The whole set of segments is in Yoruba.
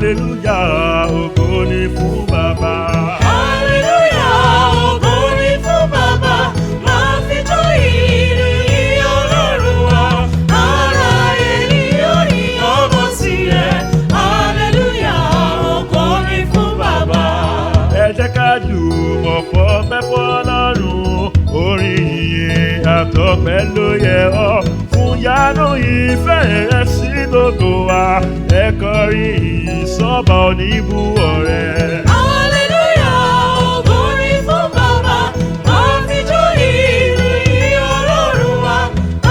hallelujah, ògo ni fún Baba. Hallelujah, ògo ni fún Baba. Máa fi jó ìyìn Ọlọ́run wa. Ara ẹni yóò yìn ọmọ tirẹ̀. Hallelujah, ògo ni fún Baba. Ẹ jẹ́ ká jùmọ̀ fọpẹ́ f'Ọlọ́run, orin ìyìn àtọpẹ́ ló yẹ ọ́. Fún yánú ìfẹ́ rẹ̀ sí gbogbo wa, ẹ kọrin ìyìn sọ́ba oníbú ọ̀rẹ́. Hallelujah, ògo ni fún Baba. Máa fi jó ìyìn Ọlọ́run wa.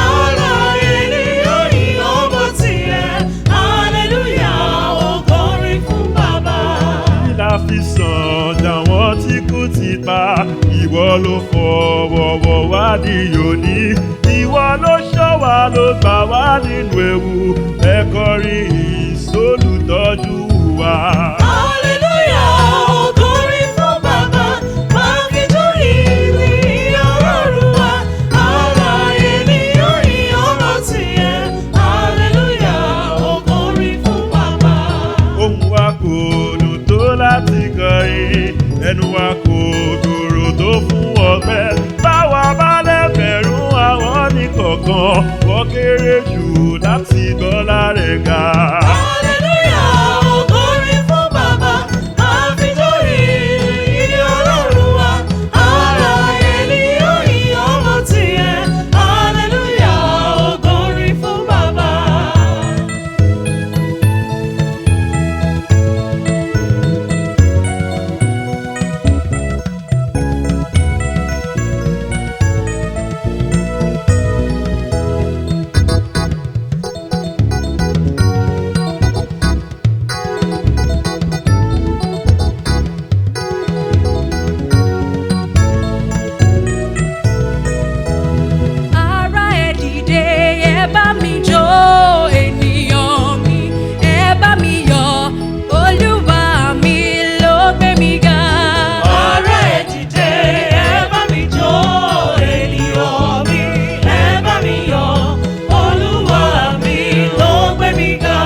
Ara ẹni yóò yìn ọmọ tirẹ̀. Hallelujah, ògo ni fún Baba. Kí la fi sàn jàwọn tí kú ti pa? Ìwọ ló fọwọ́wọ́ wá di òní. Ìwọ ló ṣọ́ wa, ló gbà wá nínú ewu. Ẹ kọrin ìyìn sólùtọ́jú wa. Hallelujah, ògo ni fún Baba. Máa fi jó ìyìn Ọlọ́run wa. Ara ẹni yóò yìn ọmọ tirẹ̀. Hallelujah, ògo ni fún Baba. Ohùn wa kò dùn tó láti kọrin, ẹnu wa kò gbòòrò tó fún ọpẹ́. Báwa bá lẹ́gbẹ̀rún àwọn nìkọ̀ọ̀kan, wọ́n kéré jù láti gbọ́lá rẹ̀ ga. Hallelujah, ògo ni fún Baba. Máa fi jó ìyìn Ọlọ́run wa. Ara ẹni yóò yìn ọmọ tirẹ̀. Hallelujah, ògo ni fún Baba. Ará ẹ dìde, ẹ bá mi jó, ènìyàn mi, ẹ bá mi yọ̀, Olúwa mi ló gbé mi ga. Ará ẹ dìde, ẹ bá mi jó, ènìyàn mi, ẹ bá mi yọ̀, Olúwa mi ló gbé mi ga.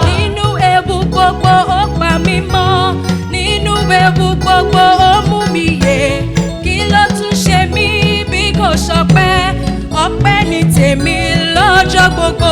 Nínú ewu gbogbo ó pa mí mọ́, nínú ewu gbogbo ó mú mi yè. Kí ló tún ṣe mí bí kò ṣọpẹ́? Ọpẹ́ ni tèmi lọ́jọ́ gbogbo.